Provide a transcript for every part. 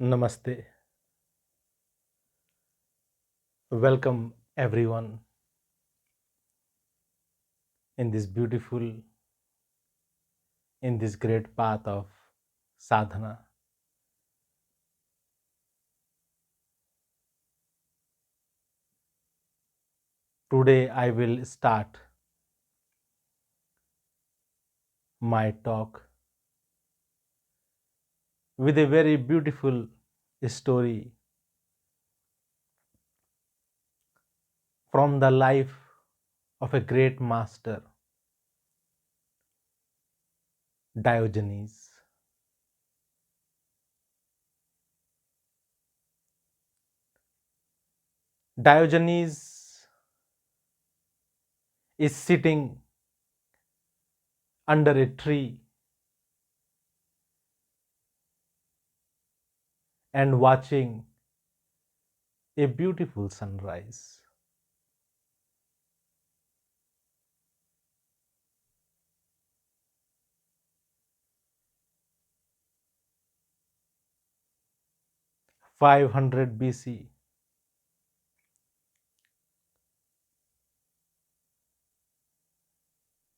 Namaste. Welcome everyone in this beautiful, in this great path of sadhana. Today I will start my talk with a very beautiful story from the life of a great master, Diogenes. Diogenes is sitting under a tree and watching a beautiful sunrise. 500 BC,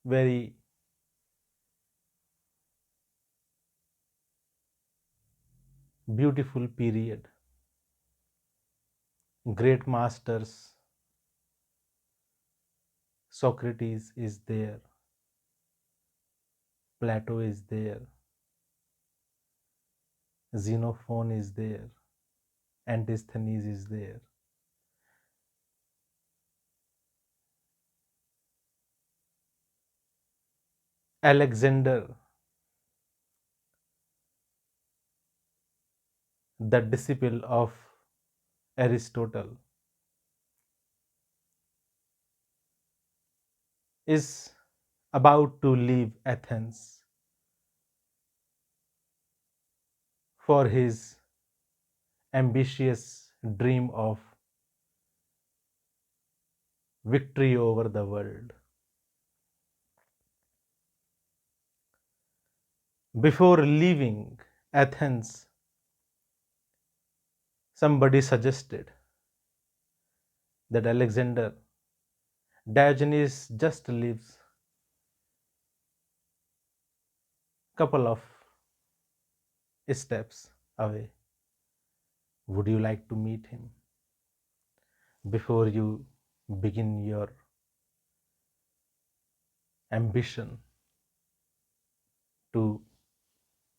very beautiful period. Great masters, Socrates is there, Plato is there, Xenophon is there, Antisthenes is there. Alexander, the disciple of Aristotle, is about to leave Athens for his ambitious dream of victory over the world. Before leaving Athens, somebody suggested that Diogenes just lives couple of steps away. Would you like to meet him before you begin your ambition to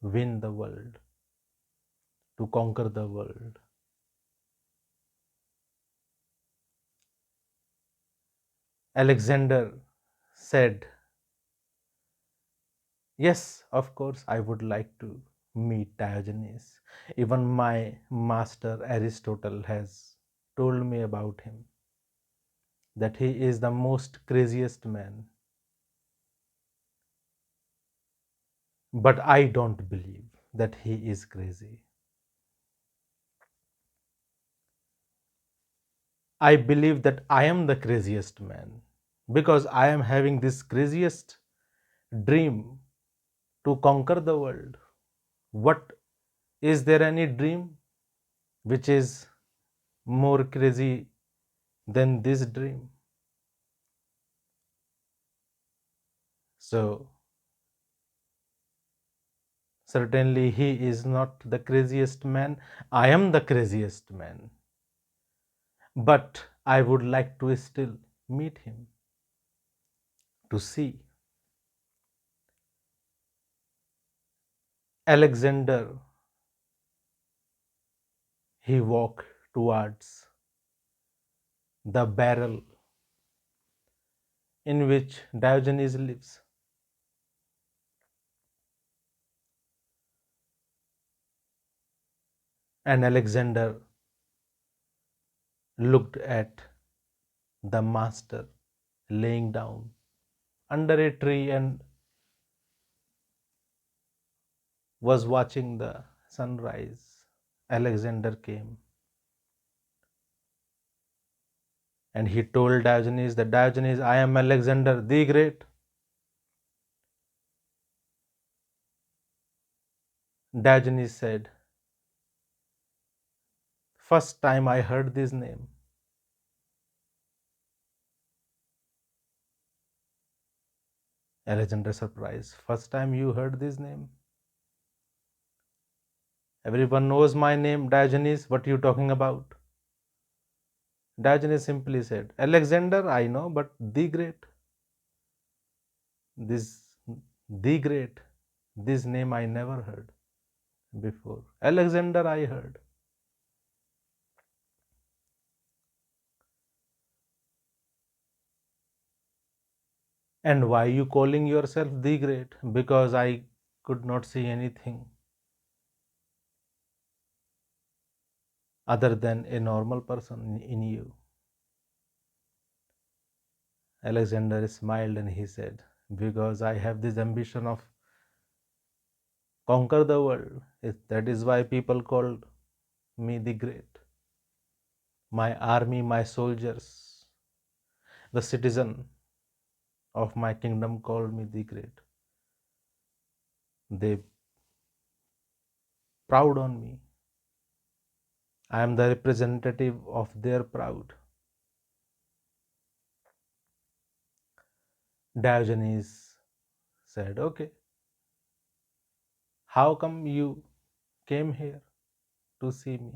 win the world, to conquer the world? Alexander said, yes, of course, I would like to meet Diogenes. Even my master Aristotle has told me about him, that he is the most craziest man. But I don't believe that he is crazy. I believe that I am the craziest man because I am having this craziest dream to conquer the world. What is there any dream which is more crazy than this dream? So, certainly he is not the craziest man. I am the craziest man. But I would like to still meet him to see. Alexander, he walked towards the barrel in which Diogenes lives. And Alexander looked at the master laying down under a tree and was watching the sunrise. Alexander came and he told Diogenes that, Diogenes, I am Alexander the Great. Diogenes said, First time I heard this name. Alexander surprised. First time you heard this name? Everyone knows my name, Diogenes. What you talking about? Diogenes simply said, Alexander, I know, but the great. This the great. This name I never heard before. Alexander I heard. And why you calling yourself the great? Because I could not see anything other than a normal person in you. Alexander smiled and he said, because I have this ambition of conquer the world. That is why people called me the great. My army, my soldiers, the citizen of my kingdom called me the great. They proud on me. I am the representative of their proud. Diogenes said, okay, how come you came here to see me?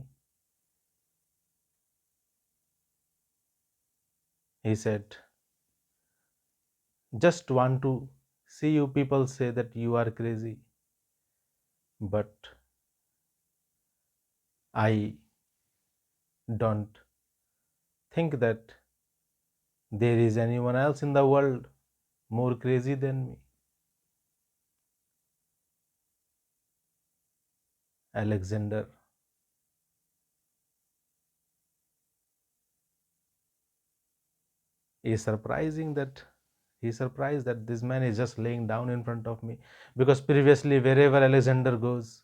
He said, just want to see you. People say that you are crazy, but I don't think that there is anyone else in the world more crazy than me. Alexander is surprising that he's surprised that this man is just laying down in front of me, because previously wherever Alexander goes,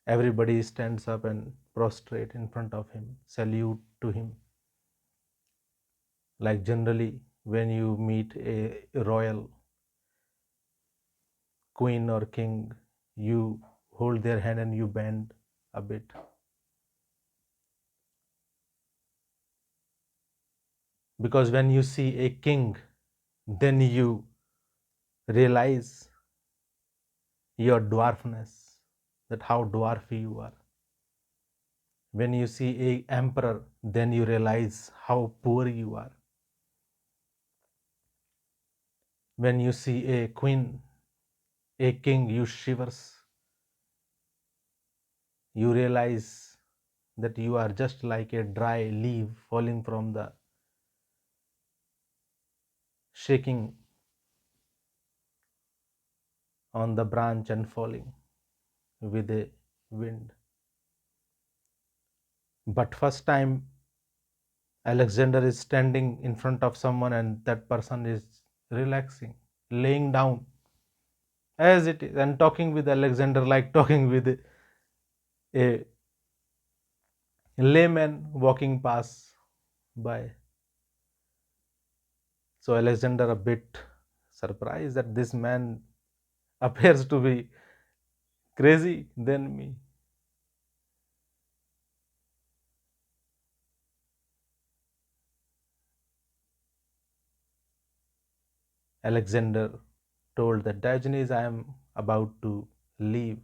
everybody stands up and prostrate in front of him, salute to him. Like generally when you meet a royal queen or king, you hold their hand and you bend a bit. Because when you see a king, then you realize your dwarfness, that how dwarfy you are. When you see a emperor, then you realize how poor you are. When you see a queen, a king, you shivers. You realize that you are just like a dry leaf falling from the shaking on the branch and falling with a wind. But first time Alexander is standing in front of someone and that person is relaxing, laying down as it is, and talking with Alexander like talking with a layman walking past by. So Alexander, a bit surprised that this man appears to be crazy than me. Alexander told that Diogenes, I am about to leave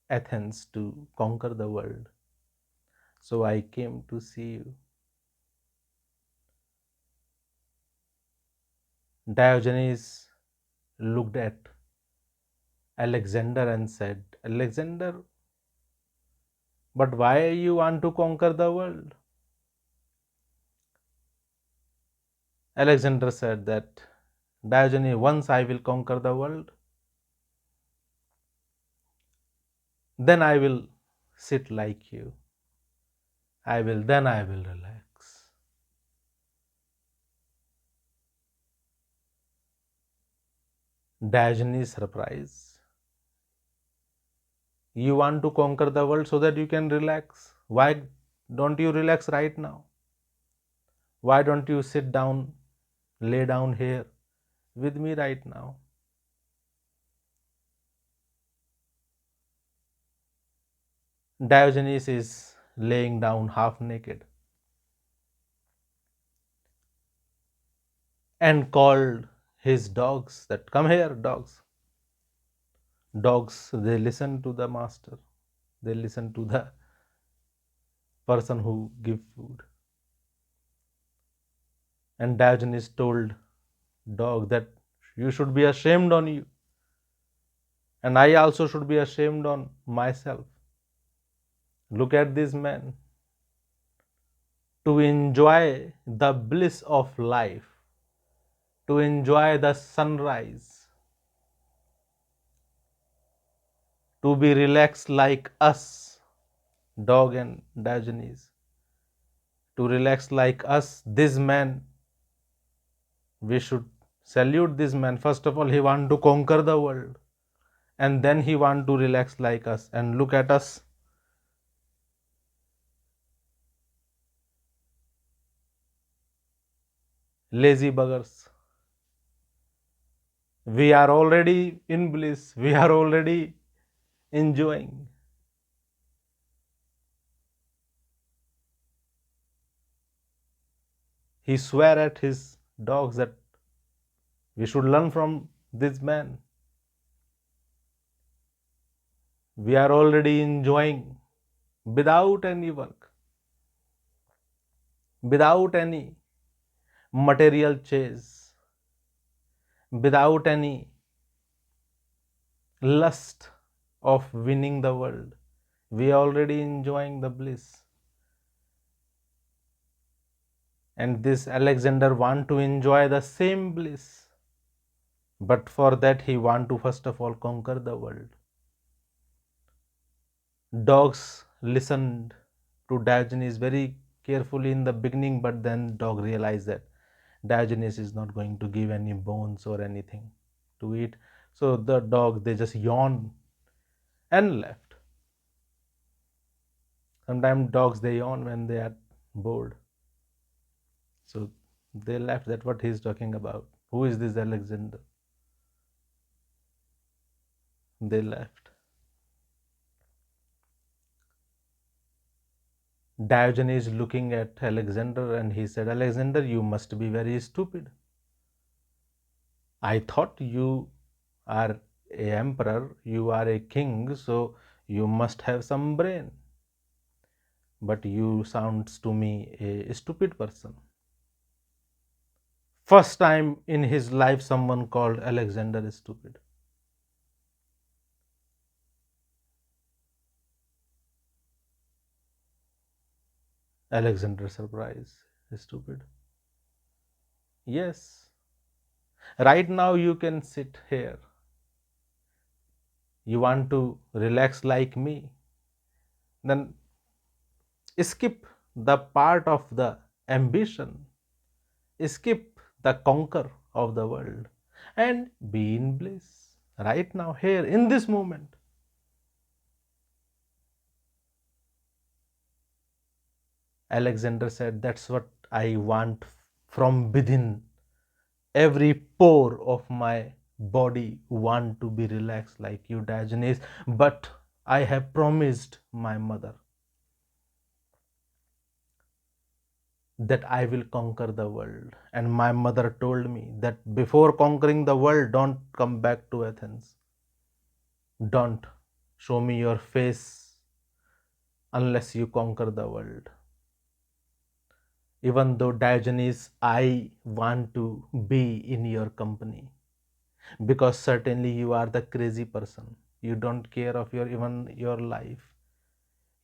Athens to conquer the world. So I came to see you. Diogenes looked at Alexander and said, Alexander, but why you want to conquer the world? Alexander said that, Diogenes, once I will conquer the world, then I will sit like you. Then I will relax. Diogenes surprised. You want to conquer the world so that you can relax. Why don't you relax right now? Why don't you sit down, lay down here with me right now? Diogenes is laying down half naked, and called his dogs that, come here, dogs. Dogs, they listen to the master, they listen to the person who give food. And Diogenes told dog that you should be ashamed on you, and I also should be ashamed on myself. Look at this man, to enjoy the bliss of life, to enjoy the sunrise, to be relaxed like us, dog and Diogenes, to relax like us. This man, we should salute this man. First of all, he want to conquer the world, and then he want to relax like us. And look at us, lazy buggers. We are already in bliss, we are already enjoying. He swear at his dogs that we should learn from this man. We are already enjoying without any work, without any material chase, without any lust of winning the world. We are already enjoying the bliss. And this Alexander want to enjoy the same bliss. But for that he want to first of all conquer the world. Dogs listened to Diogenes very carefully in the beginning, but then dog realized that Diogenes is not going to give any bones or anything to eat. So the dog, they just yawned and left. Sometimes dogs, they yawn when they are bored. So they left. That's what he's talking about. Who is this Alexander? They left. Diogenes looking at Alexander, and he said, Alexander, you must be very stupid. I thought you are a emperor, you are a king, so you must have some brain. But you sounds to me a stupid person. First time in his life someone called Alexander stupid. Alexander surprised, stupid. Yes. Right now you can sit here. You want to relax like me? Then skip the part of the ambition, skip the conquer of the world, and be in bliss right now, here, in this moment. Alexander said, that's what I want from within. Every pore of my body want to be relaxed like you, Diogenes, but I have promised my mother that I will conquer the world. And my mother told me that before conquering the world, don't come back to Athens. Don't show me your face unless you conquer the world. Even though, Diogenes, I want to be in your company, because certainly you are the crazy person. You don't care of your even your life.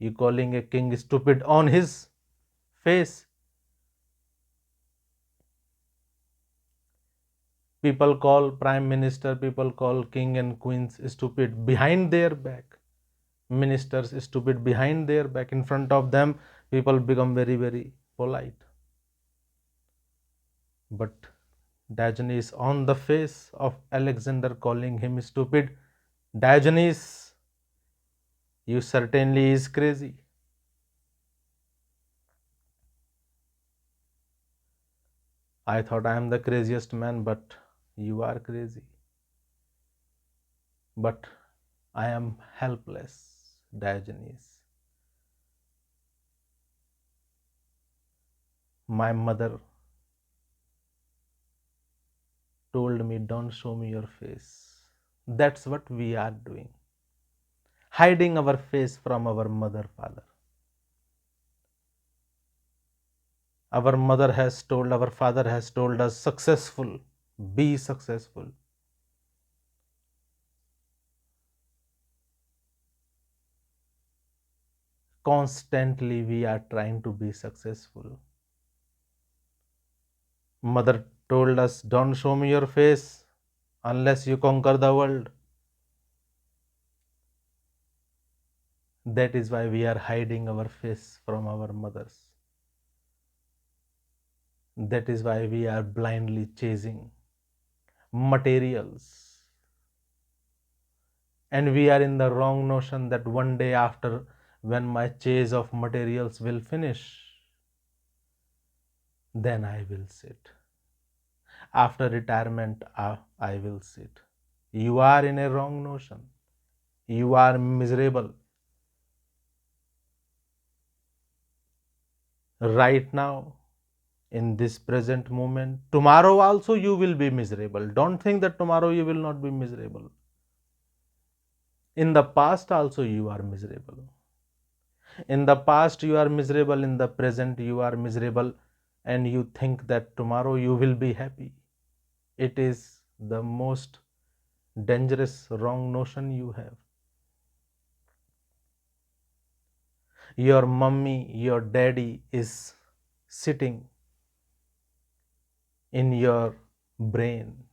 You calling a king stupid on his face. People call prime minister, people call king and queens stupid behind their back. Ministers stupid behind their back. In front of them, people become very, very polite. But Diogenes, on the face of Alexander calling him stupid, Diogenes, you certainly is crazy. I thought I am the craziest man, but you are crazy. But I am helpless, Diogenes. My mother told me, don't show me your face. That's what we are doing, hiding our face from our mother, father. Our mother has told, our father has told us, successful, be successful. Constantly, we are trying to be successful. Mother told us, don't show me your face unless you conquer the world. That is why we are hiding our face from our mothers. That is why we are blindly chasing materials. And we are in the wrong notion that one day after, when my chase of materials will finish, then I will sit. After retirement, I will sit. You are in a wrong notion. You are miserable right now, in this present moment. Tomorrow also you will be miserable. Don't think that tomorrow you will not be miserable. In the past also you are miserable. In the past you are miserable, in the present you are miserable, and you think that tomorrow you will be happy. It is the most dangerous wrong notion you have. Your mummy, your daddy is sitting in your brain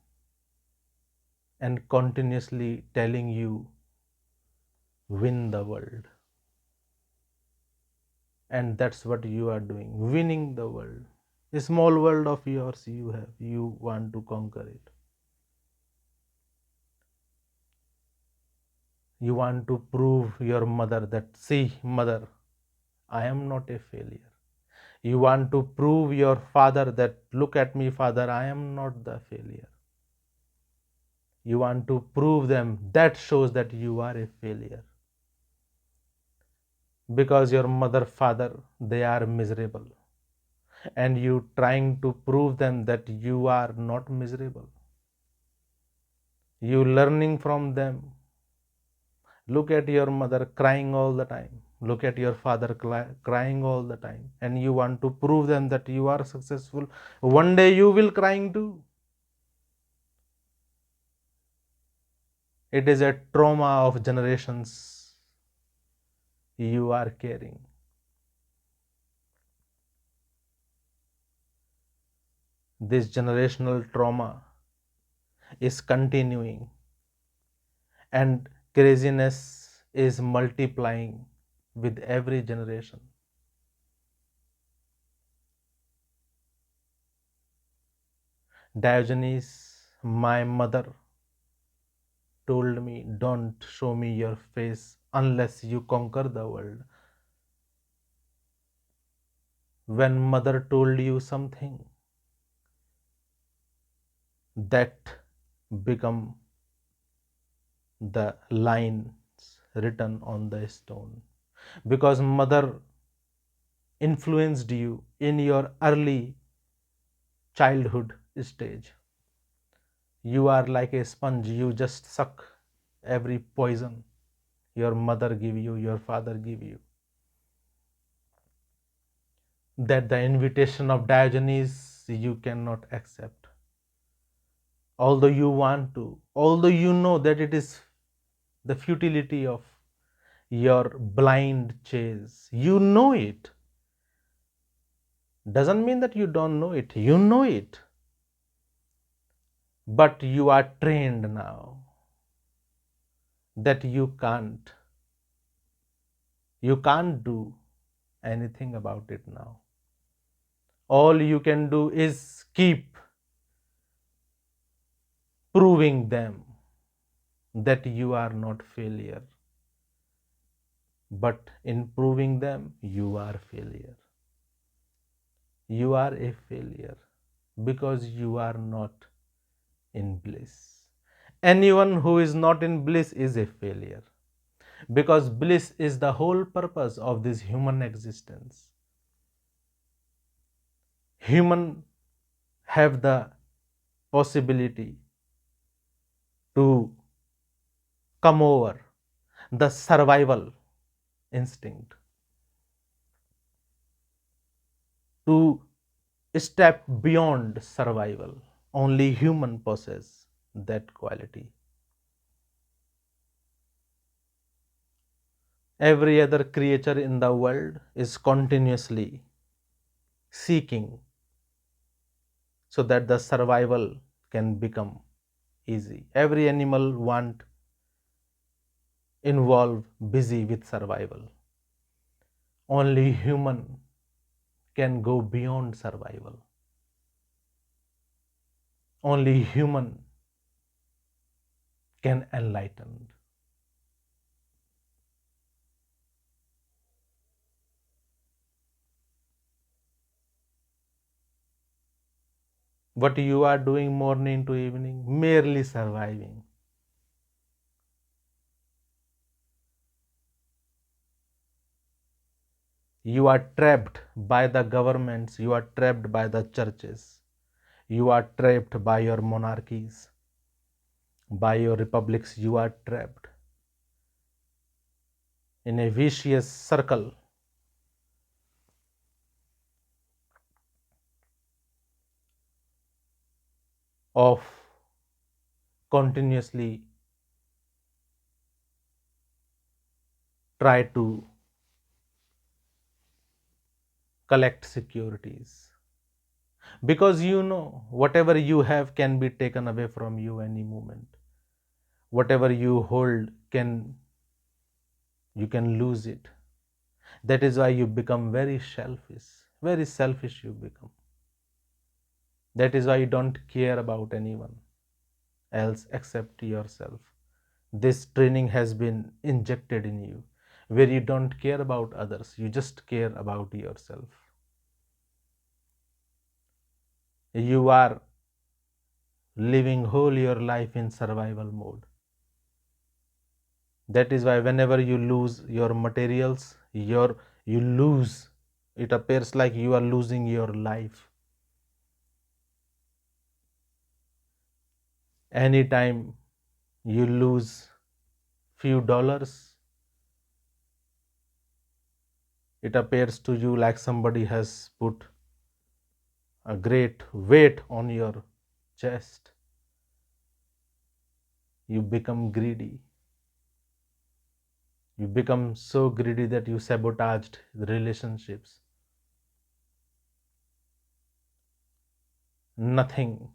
and continuously telling you, win the world. And that's what you are doing, winning the world. A small world of yours you have, you want to conquer it. You want to prove your mother that, see mother, I am not a failure. You want to prove your father that, look at me father, I am not the failure. You want to prove them, that shows that you are a failure. Because your mother, father, they are miserable, and you trying to prove them that you are not miserable. You learning from them. Look at your mother crying all the time. Look at your father crying all the time. And you want to prove them that you are successful. One day you will crying too. It is a trauma of generations you are carrying. This generational trauma is continuing, and craziness is multiplying with every generation. Diogenes, my mother, told me, don't show me your face unless you conquer the world. When mother told you something, that become the lines written on the stone. Because mother influenced you in your early childhood stage. You are like a sponge, you just suck every poison your mother give you, your father give you. That the invitation of Diogenes you cannot accept. Although you want to, although you know that it is the futility of your blind chase, you know it. Doesn't mean that you don't know it, you know it. But you are trained now that you can't do anything about it now. All you can do is keep proving them that you are not failure. But in proving them, you are failure. You are a failure because you are not in bliss. Anyone who is not in bliss is a failure, because bliss is the whole purpose of this human existence. Human have the possibility to come over the survival instinct, to step beyond survival. Only human possess that quality. Every other creature in the world is continuously seeking so that the survival can become easy. Every animal want involve busy with survival. Only human can go beyond survival. Only human can enlighten. What you are doing morning to evening, merely surviving. You are trapped by the governments, you are trapped by the churches, you are trapped by your monarchies, by your republics, you are trapped in a vicious circle of continuously try to collect securities. Because you know, whatever you have can be taken away from you any moment. Whatever you hold can, you can lose it. That is why you become very selfish you become. That is why you don't care about anyone else except yourself. This training has been injected in you where you don't care about others, you just care about yourself. You are living whole your life in survival mode. That is why whenever you lose your materials, you lose, it appears like you are losing your life. Anytime you lose few dollars, it appears to you like somebody has put a great weight on your chest. You become greedy. You become so greedy that you sabotaged the relationships. Nothing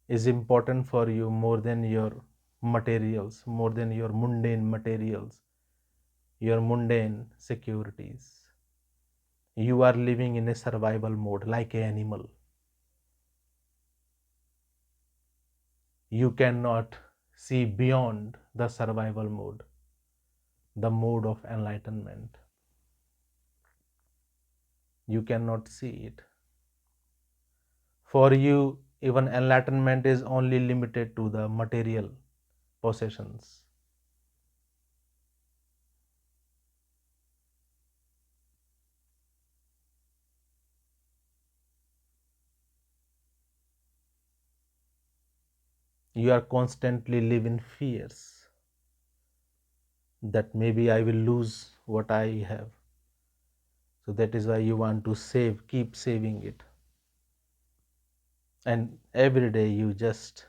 is important for you more than your materials, more than your mundane materials, your mundane securities. You are living in a survival mode like an animal. You cannot see beyond the survival mode, the mode of enlightenment. You cannot see it. For you, even enlightenment is only limited to the material possessions. You are constantly living fears that maybe I will lose what I have. So that is why you want to save, keep saving it. And every day you just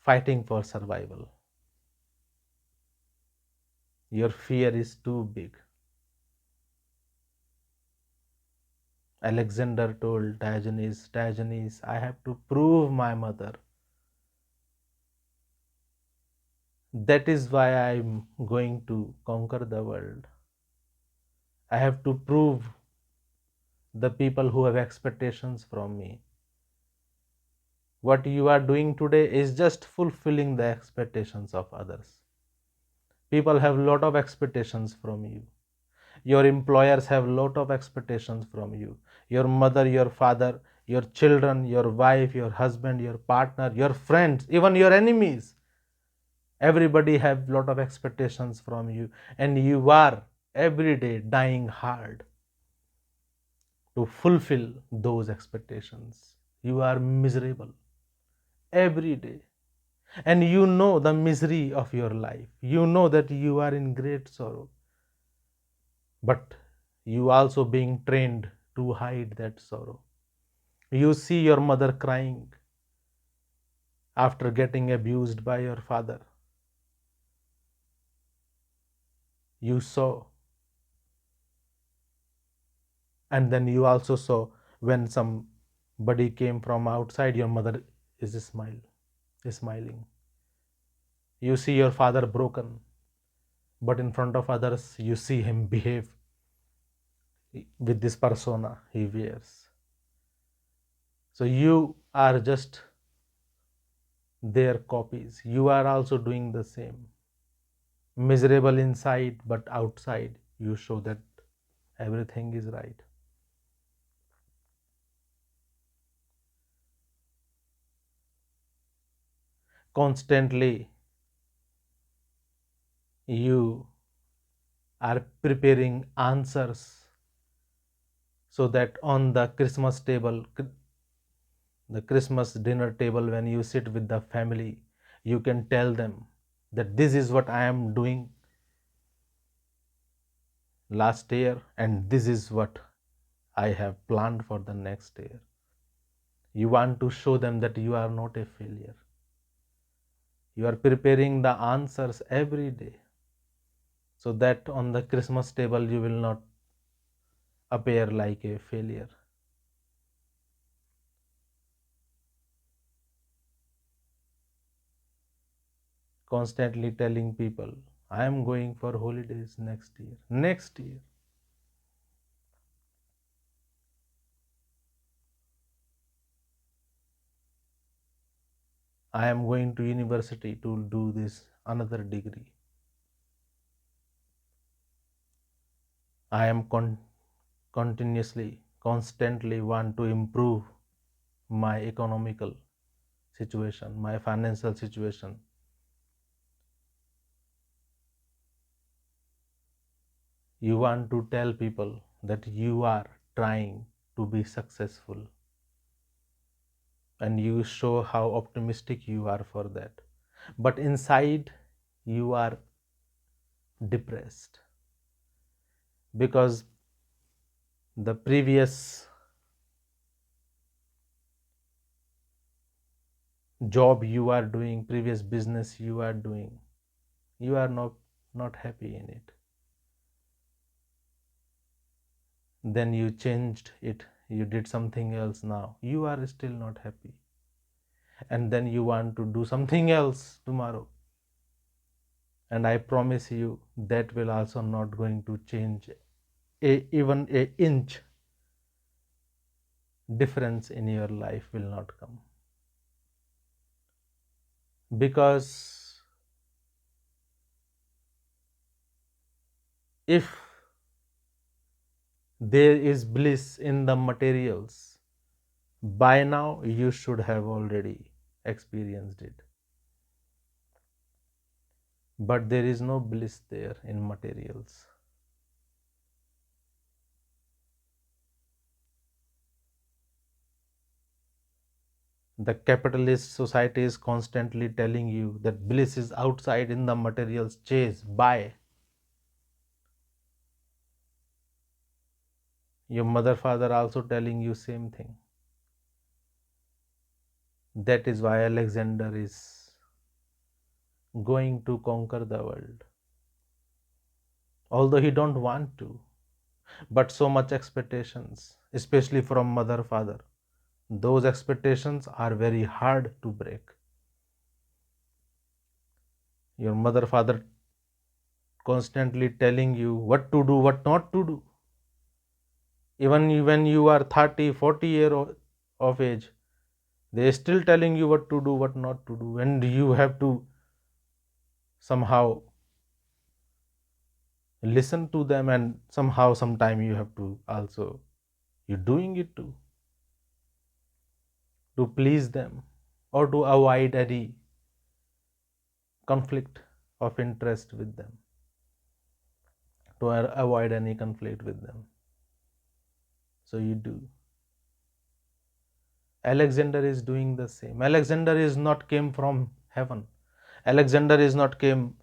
fighting for survival. Your fear is too big. Alexander told Diogenes, Diogenes, I have to prove my mother. That is why I'm going to conquer the world. I have to prove the people who have expectations from me. What you are doing today is just fulfilling the expectations of others. People have a lot of expectations from you. Your employers have a lot of expectations from you. Your mother, your father, your children, your wife, your husband, your partner, your friends, even your enemies. Everybody have a lot of expectations from you, and you are every day dying hard to fulfill those expectations. You are miserable every day. And you know the misery of your life. You know that you are in great sorrow. But you also being trained to hide that sorrow. You see your mother crying after getting abused by your father. You saw, and then you also saw when somebody came from outside, your mother is smiling. You see your father broken, but in front of others, you see him behave with this persona he wears. So you are just their copies. You are also doing the same. Miserable inside, but outside, you show that everything is right. Constantly, you are preparing answers so that on the Christmas table, the Christmas dinner table, when you sit with the family, you can tell them that this is what I am doing last year and this is what I have planned for the next year. You want to show them that you are not a failure. You are preparing the answers every day so that on the Christmas table you will not appear like a failure. Constantly telling people, I am going for holidays next year. Next year. I am going to university to do this another degree. I am constantly want to improve my economical situation, my financial situation. You want to tell people that you are trying to be successful and you show how optimistic you are for that. But inside, you are depressed because the previous job you are doing, previous business you are doing, you are not happy in it. Then you changed it, you did something else, now you are still not happy, and then you want to do something else tomorrow, and I promise you that will also not going to change even a inch difference in your life will not come, because if there is bliss in the materials, by now you should have already experienced it. But there is no bliss there in materials. The capitalist society is constantly telling you that bliss is outside in the materials. Chase, buy. Your mother, father also telling you same thing. That is why Alexander is going to conquer the world. Although he don't want to, but so much expectations, especially from mother, father. Those expectations are very hard to break. Your mother, father constantly telling you what to do, what not to do. Even when you are 30, 40 year of age, they are still telling you what to do, what not to do, and you have to somehow listen to them, and somehow sometime you have to also you're doing it to please them or to avoid any conflict of interest with them. to avoid any conflict with them. So you do. Alexander is doing the same. Alexander is not came from heaven. Alexander is not came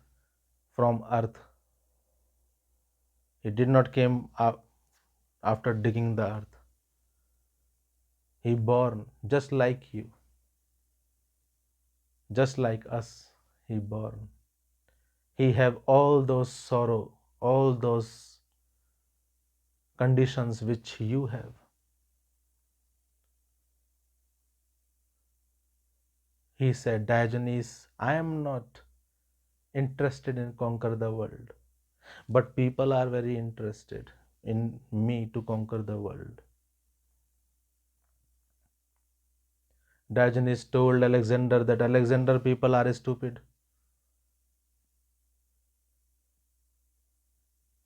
from earth. He did not came up after digging the earth. He born just like you, just like us. He born. He have all those sorrow, all those conditions which you have. He said, Diogenes, I am not interested in conquer the world, but people are very interested in me to conquer the world. Diogenes told Alexander that Alexander, people are stupid,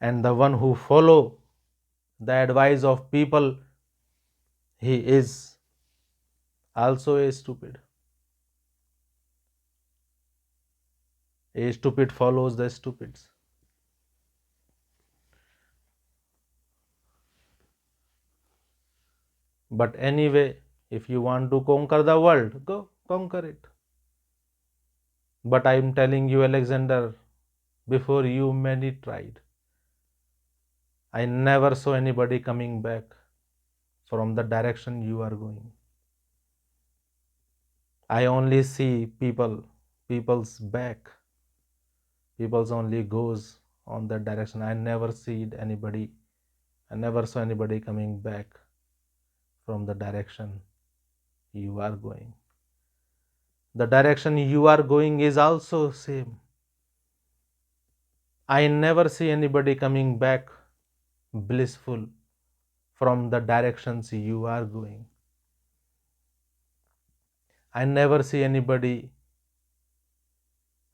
and the one who follow the advice of people, he is also a stupid. A stupid follows the stupids. But anyway, if you want to conquer the world, go conquer it. But I am telling you, Alexander, before you many tried. I never saw anybody coming back from the direction you are going. I only see people's back. People's only goes on that direction. I never saw anybody coming back from the direction you are going. The direction you are going is also same. I never see anybody coming back blissful from the directions you are going. I never see anybody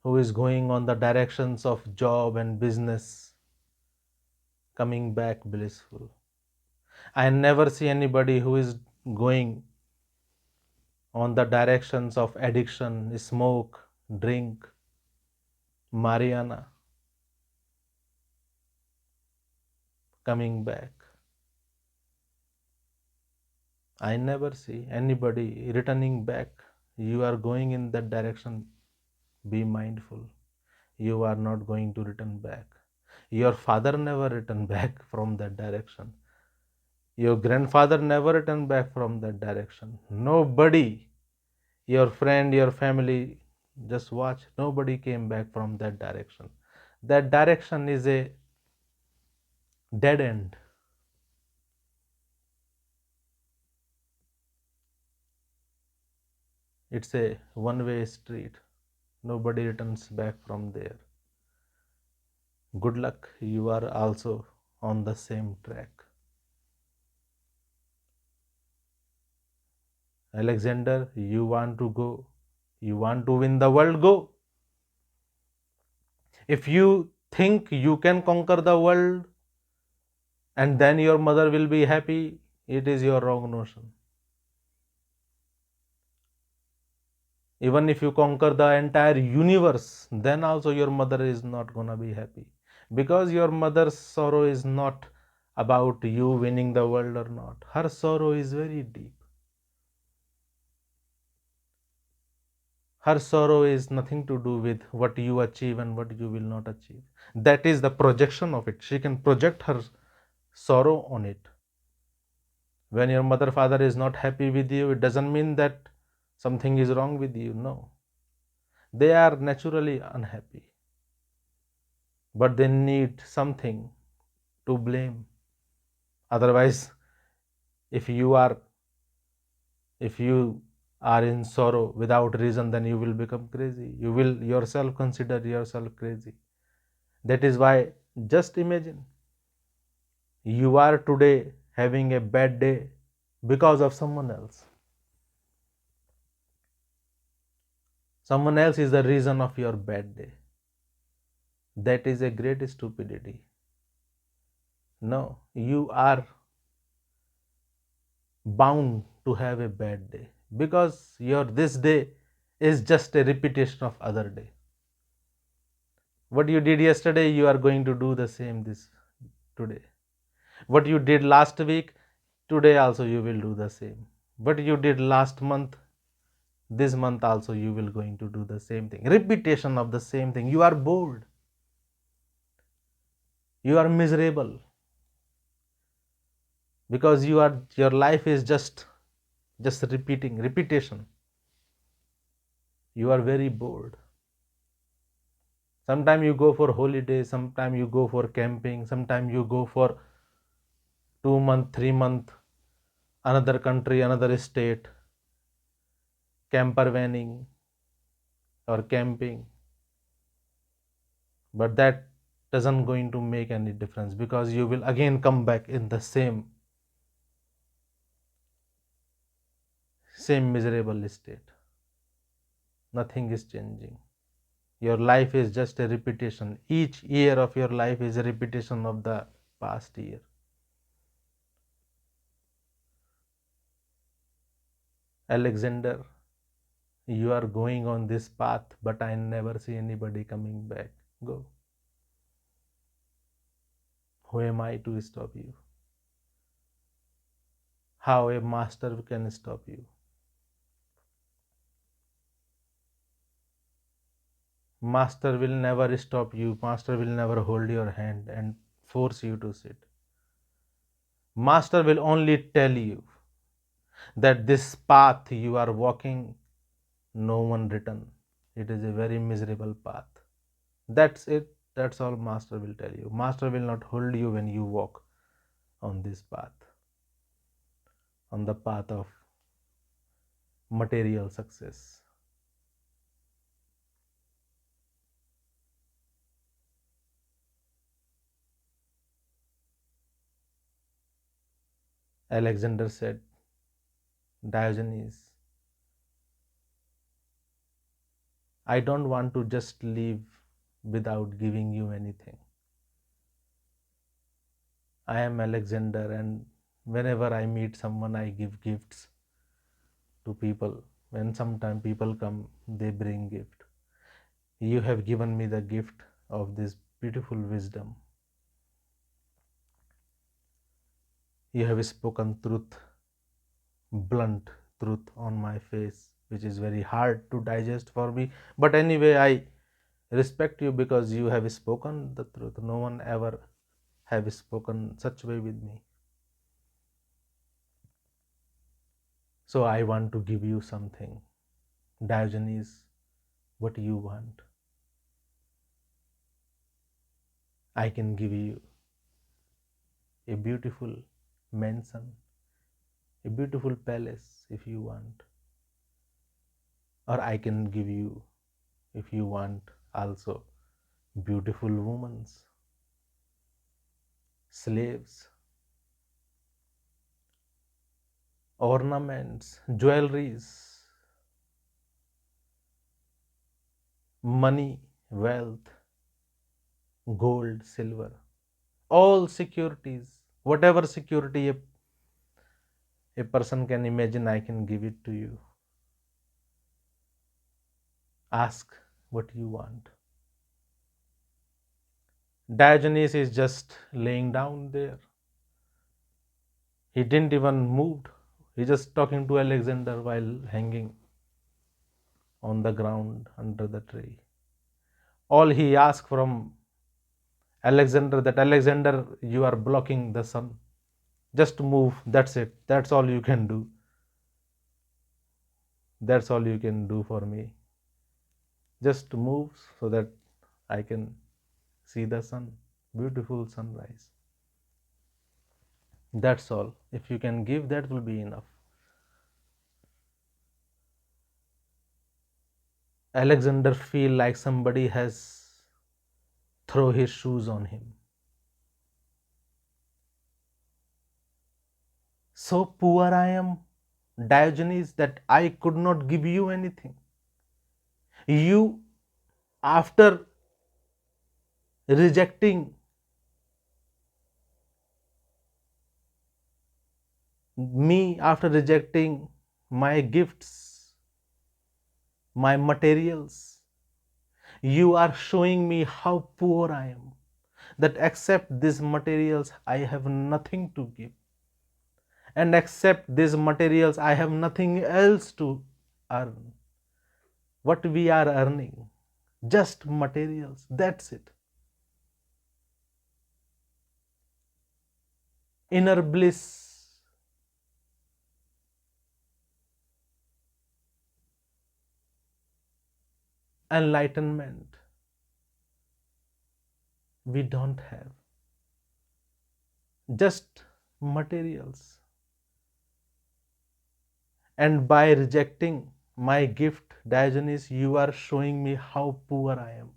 who is going on the directions of job and business coming back blissful. I never see anybody who is going on the directions of addiction, smoke, drink, marijuana coming back. I never see anybody returning back. You are going in that direction. Be mindful. You are not going to return back. Your father never returned back from that direction. Your grandfather never returned back from that direction. Nobody, your friend, your family, just watch. Nobody came back from that direction. That direction is a dead end. It's a one-way street. Nobody returns back from there. Good luck. You are also on the same track. Alexander, you want to go. You want to win the world, go. If you think you can conquer the world and then your mother will be happy, it is your wrong notion. Even if you conquer the entire universe, then also your mother is not gonna be happy. Because your mother's sorrow is not about you winning the world or not. Her sorrow is very deep. Her sorrow is nothing to do with what you achieve and what you will not achieve. That is the projection of it. She can project her sorrow on it. When your mother father is not happy with you, it doesn't mean that something is wrong with you. No. They are naturally unhappy. But they need something to blame. Otherwise, if you are if you are in sorrow without reason, then you will become crazy. You will yourself consider yourself crazy. That is why, just imagine, you are today having a bad day because of someone else. Someone else is the reason of your bad day. That is a great stupidity. No, you are bound to have a bad day because your this day is just a repetition of other day. What you did yesterday, you are going to do the same this today. What you did last week, today also you will do the same. What you did last month, this month also you will going to do the same thing. Repetition of the same thing. You are bored. You are miserable because your life is just repeating, repetition. You are very bored. Sometimes you go for holiday, sometimes you go for camping, sometimes you go for 2 month, 3 month, another country, another state, camper vanning or camping. But that doesn't going to make any difference because you will again come back in the same miserable state. Nothing is changing. Your life is just a repetition. Each year of your life is a repetition of the past year. Alexander, you are going on this path, but I never see anybody coming back. Go. Who am I to stop you? How a master can stop you? Master will never stop you. Master will never hold your hand and force you to sit. Master will only tell you that this path you are walking, no one written. It is a very miserable path. That's it. That's all Master will tell you. Master will not hold you when you walk on this path, on the path of material success. Alexander said, Diogenes, I don't want to just live without giving you anything. I am Alexander, and whenever I meet someone, I give gifts to people. When sometimes people come, they bring gift. You have given me the gift of this beautiful wisdom. You have spoken truth, blunt truth on my face, which is very hard to digest for me. But anyway, I respect you because you have spoken the truth. No one ever have spoken such way with me. So I want to give you something. Diogenes, what you want? I can give you a beautiful mansion, a beautiful palace if you want. Or I can give you, if you want, also beautiful women, slaves, ornaments, jewelries, money, wealth, gold, silver, all securities, whatever security a person can imagine, I can give it to you. Ask what you want. Diogenes is just laying down there. He didn't even move. He just talking to Alexander while hanging on the ground under the tree. All he asked from Alexander that Alexander, you are blocking the sun. Just move. That's it. That's all you can do. That's all you can do for me. Just move so that I can see the sun. Beautiful sunrise. That's all. If you can give, that will be enough. Alexander feel like somebody has throw his shoes on him. So poor I am, Diogenes, that I could not give you anything. You, after rejecting me, after rejecting my gifts, my materials, you are showing me how poor I am. that accept these materials I have nothing to give, and accept these materials I have nothing else to earn. What we are earning, just materials, that's it. Inner bliss, enlightenment, we don't have, just materials. And by rejecting my gift, Diogenes, you are showing me how poor I am.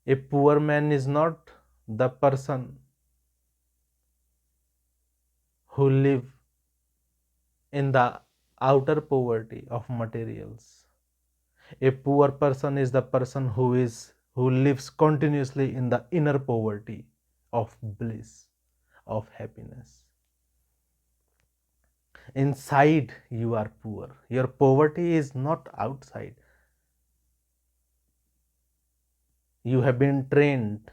A poor man is not the person who live in the outer poverty of materials. A poor person is the person who lives continuously in the inner poverty of bliss, of happiness. Inside you are poor. Your poverty is not outside. You have been trained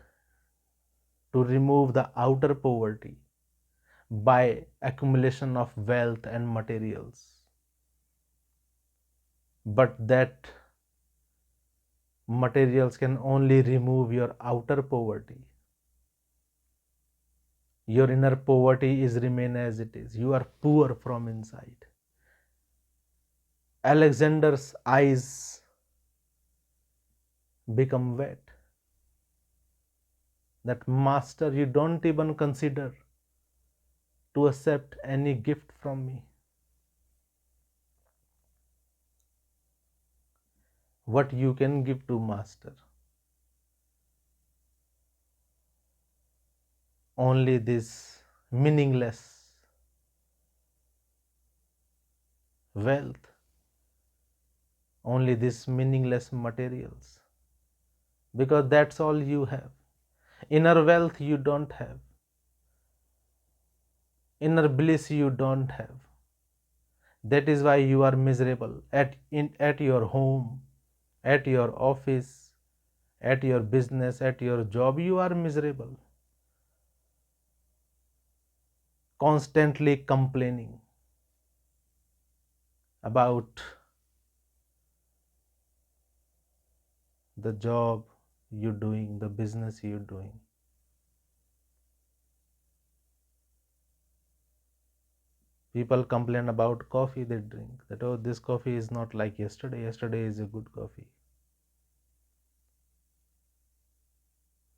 to remove the outer poverty by accumulation of wealth and materials. But that materials can only remove your outer poverty. Your inner poverty is remain as it is. You are poor from inside. Alexander's eyes become wet. That master, you don't even consider to accept any gift from me. What you can give to master? Only this meaningless wealth, only this meaningless materials, because that's all you have. Inner wealth you don't have, inner bliss you don't have. That is why you are miserable at your home, at your office, at your business, at your job. You are miserable, constantly complaining about the job you're doing, the business you're doing. People complain about coffee they drink, that oh, this coffee is not like yesterday, yesterday is a good coffee.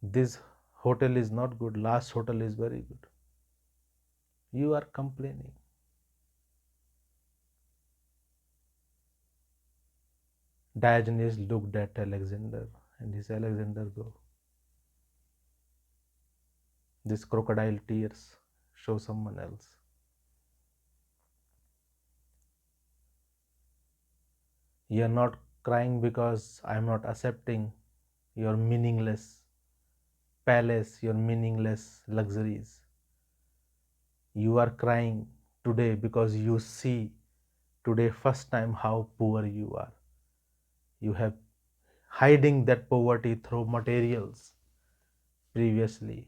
This hotel is not good, last hotel is very good. You are complaining. Diogenes looked at Alexander and he said, Alexander, go. This crocodile tears, show someone else. You are not crying because I am not accepting your meaningless palace, your meaningless luxuries. You are crying today because you see today first time how poor you are. You have hiding that poverty through materials previously.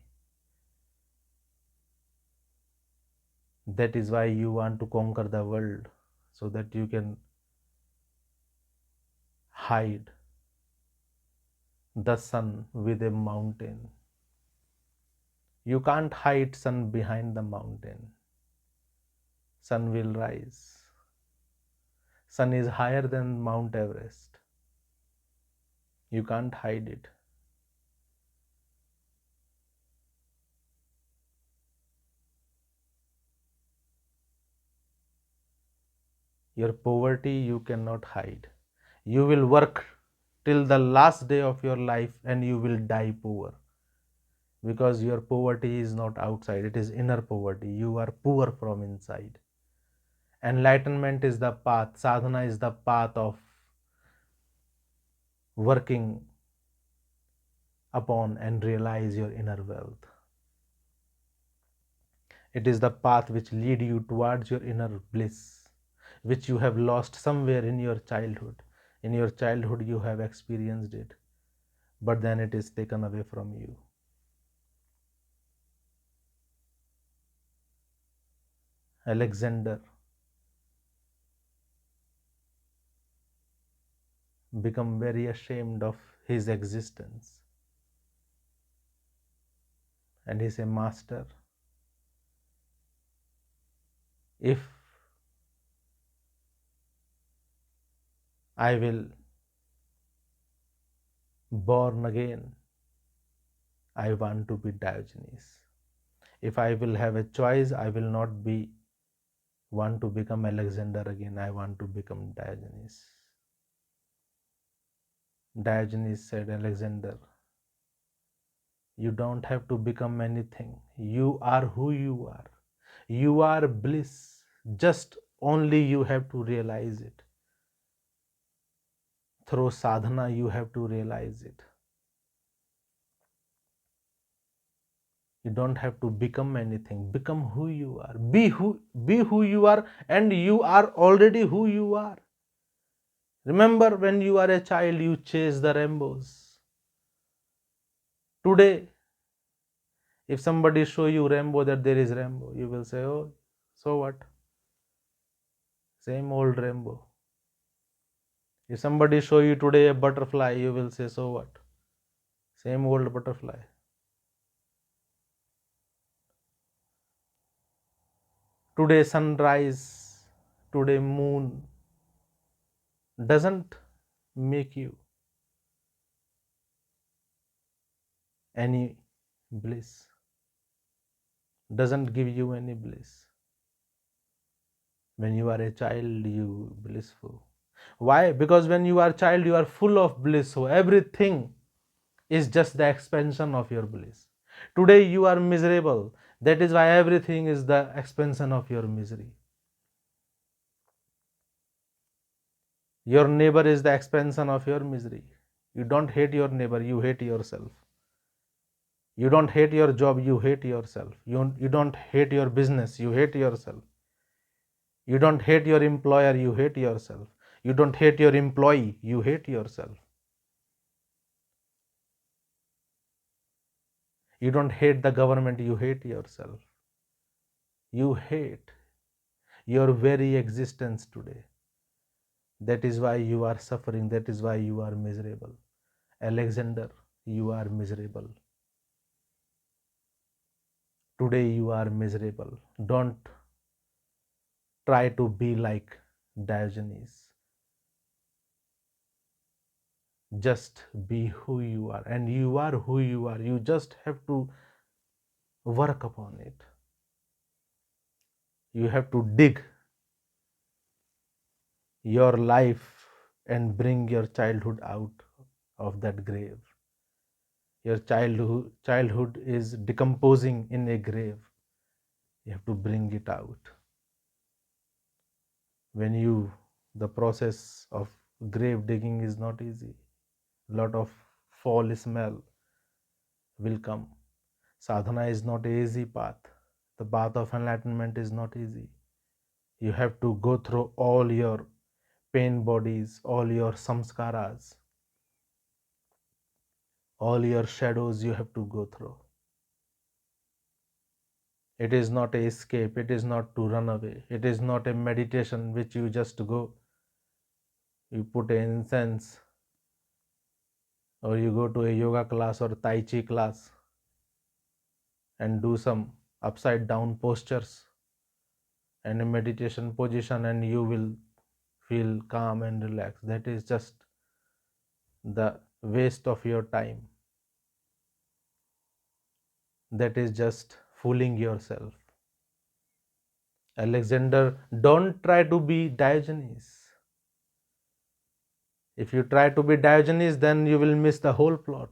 That is why you want to conquer the world, so that you can hide the sun with a mountain. You can't hide sun behind the mountain. Sun will rise. Sun is higher than Mount Everest. You can't hide it. Your poverty you cannot hide. You will work till the last day of your life and you will die poor. Because your poverty is not outside, it is inner poverty. You are poor from inside. Enlightenment is the path, sadhana is the path of working upon and realize your inner wealth. It is the path which lead you towards your inner bliss, which you have lost somewhere in your childhood. In your childhood, you have experienced it, but then it is taken away from you. Alexander became very ashamed of his existence, and he said, Master, if I will born again, I want to be Diogenes. If I will have a choice, I will not be want to become Alexander again. I want to become Diogenes. Diogenes said, Alexander, you don't have to become anything. You are who you are. You are bliss. Just only you have to realize it. Through sadhana, you have to realize it. You don't have to become anything. Become who you are. Be who you are, and you are already who you are. Remember, when you are a child, you chase the rainbows. Today, if somebody show you rainbow, that there is rainbow, you will say, oh, so what? Same old rainbow. If somebody show you today a butterfly, you will say, so what? Same old butterfly. Today sunrise, today moon doesn't make you any bliss, doesn't give you any bliss. When you are a child, you blissful. Why? Because when you are a child, you are full of bliss. So everything is just the expansion of your bliss. Today you are miserable. That is why everything is the expansion of your misery. Your neighbor is the expansion of your misery. You don't hate your neighbor, you hate yourself. You don't hate your job, you hate yourself. You don't hate your business, you hate yourself. You don't hate your employer, you hate yourself. You don't hate your employee, you hate yourself. You don't hate the government, you hate yourself. You hate your very existence today. That is why you are suffering. That is why you are miserable. Alexander, you are miserable. Today you are miserable. Don't try to be like Diogenes. Just be who you are. And you are who you are. You just have to work upon it. You have to dig your life and bring your childhood out of that grave. Your childhood is decomposing in a grave. You have to bring it out. When the process of grave digging is not easy, a lot of foul smell will come. Sadhana is not an easy path. The path of enlightenment is not easy. You have to go through all your pain bodies, all your samskaras, all your shadows you have to go through. It is not a escape, it is not to run away, it is not a meditation which you just go, you put an incense, or you go to a yoga class or tai chi class and do some upside down postures and a meditation position, and you will feel calm and relaxed. That is just the waste of your time. That is just fooling yourself. Alexander, don't try to be Diogenes. If you try to be Diogenes, then you will miss the whole plot.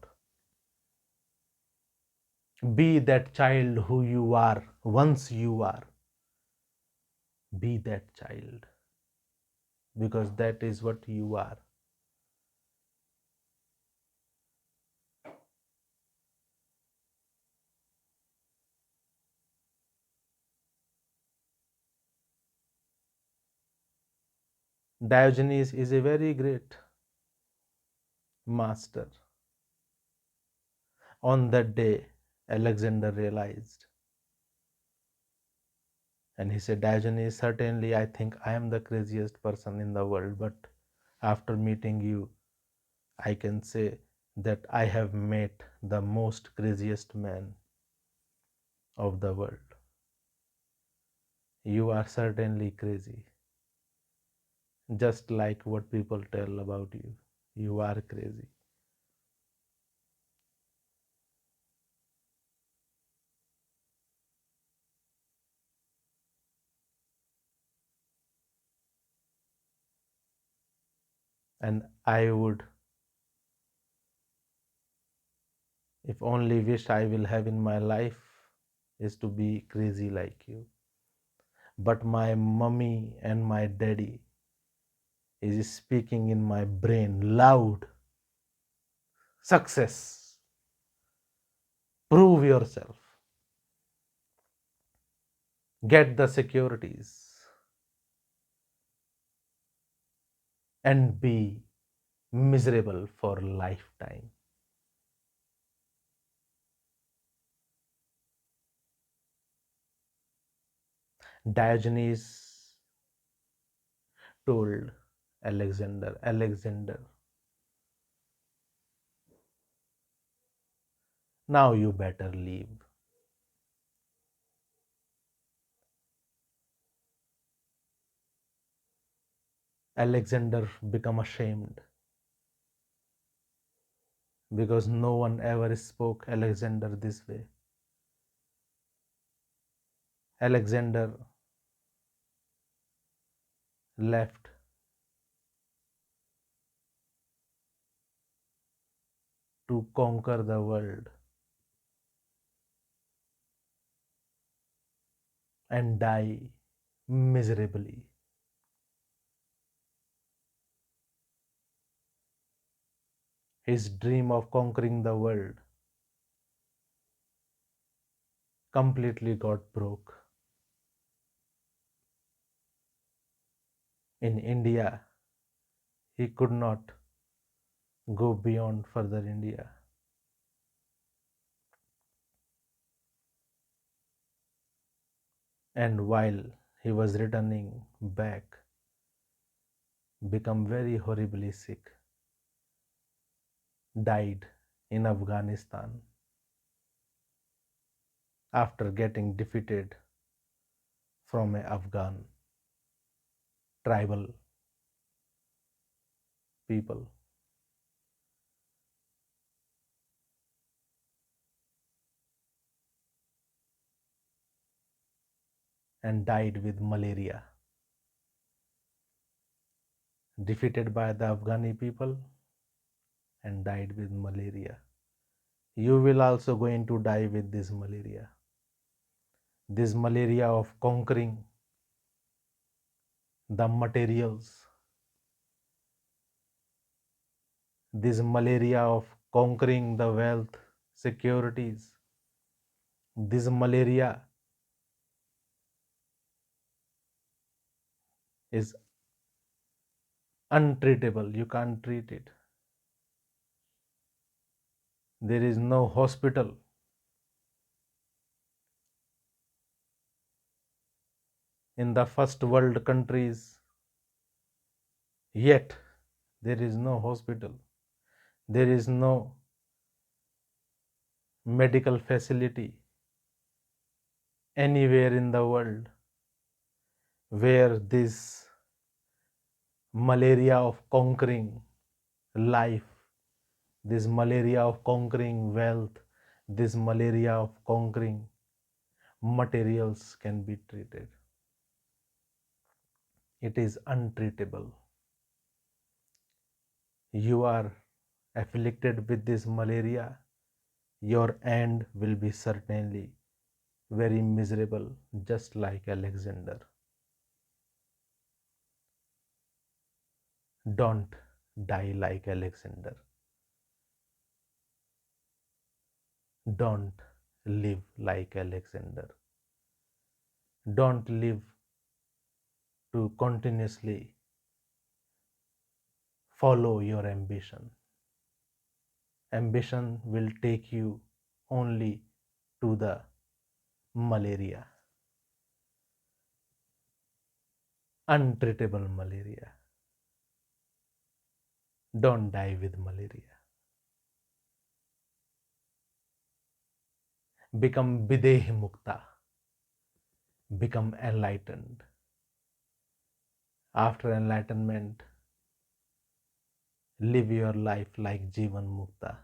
Be that child who you are once you are. Be that child, because that is what you are. Diogenes is a very great Master. On that day, Alexander realized, and he said, Diogenes, certainly I think I am the craziest person in the world, but after meeting you, I can say that I have met the most craziest man of the world. You are certainly crazy, just like what people tell about you. You are crazy. And I would, if only wish I will have in my life is to be crazy like you. But my mummy and my daddy is speaking in my brain loud. Success. Prove yourself. Get the securities and be miserable for lifetime. Diogenes told Alexander, Alexander, now you better leave. Alexander became ashamed because no one ever spoke Alexander this way. Alexander left to conquer the world and die miserably. His dream of conquering the world completely got broke. In India, he could not go beyond further India. And while he was returning back, become very horribly sick, died in Afghanistan after getting defeated from a Afghan tribal people, and died with malaria. Defeated by the Afghani people and died with malaria. You will also going to die with this malaria. This malaria of conquering the materials, this malaria of conquering the wealth, securities, this malaria is untreatable. You can't treat it. There is no hospital in the first world countries, yet there is no hospital. There is no medical facility anywhere in the world where this malaria of conquering life, this malaria of conquering wealth, this malaria of conquering materials can be treated. It is untreatable. You are afflicted with this malaria, your end will be certainly very miserable, just like Alexander. Don't die like Alexander. Don't live like Alexander. Don't live to continuously follow your ambition. ambition will take you only to the malaria, untreatable malaria. Don't die with malaria. Become Videhi Mukta, become enlightened. After enlightenment, live your life like Jivan Mukta.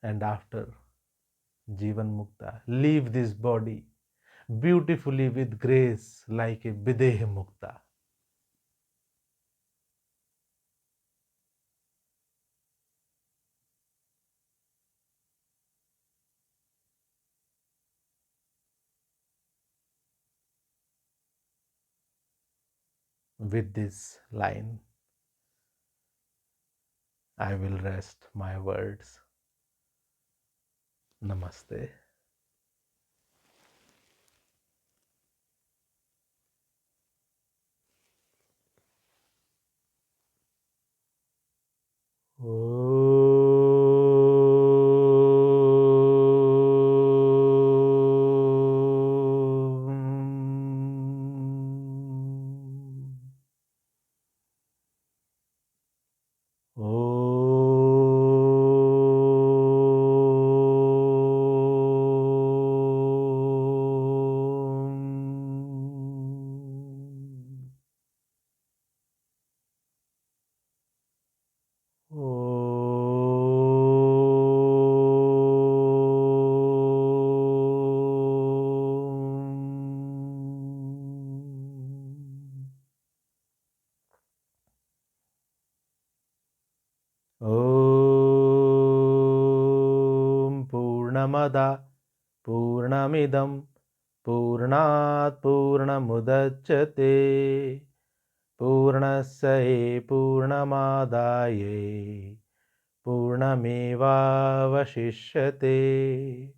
And after Jivan Mukta, leave this body beautifully with grace like a Videhi Mukta. With this line, I will rest my words. Namaste. Om Purnamada Purnamidam Purnat Purnamudachyate Purnasya Purnamadaye Purnamevavashishyate.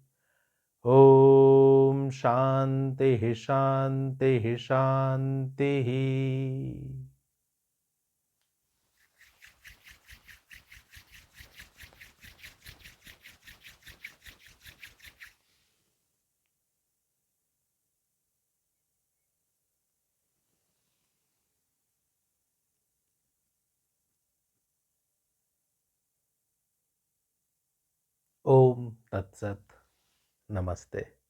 Om Shanti Shanti Shanti. Om Tat Sat. Namaste.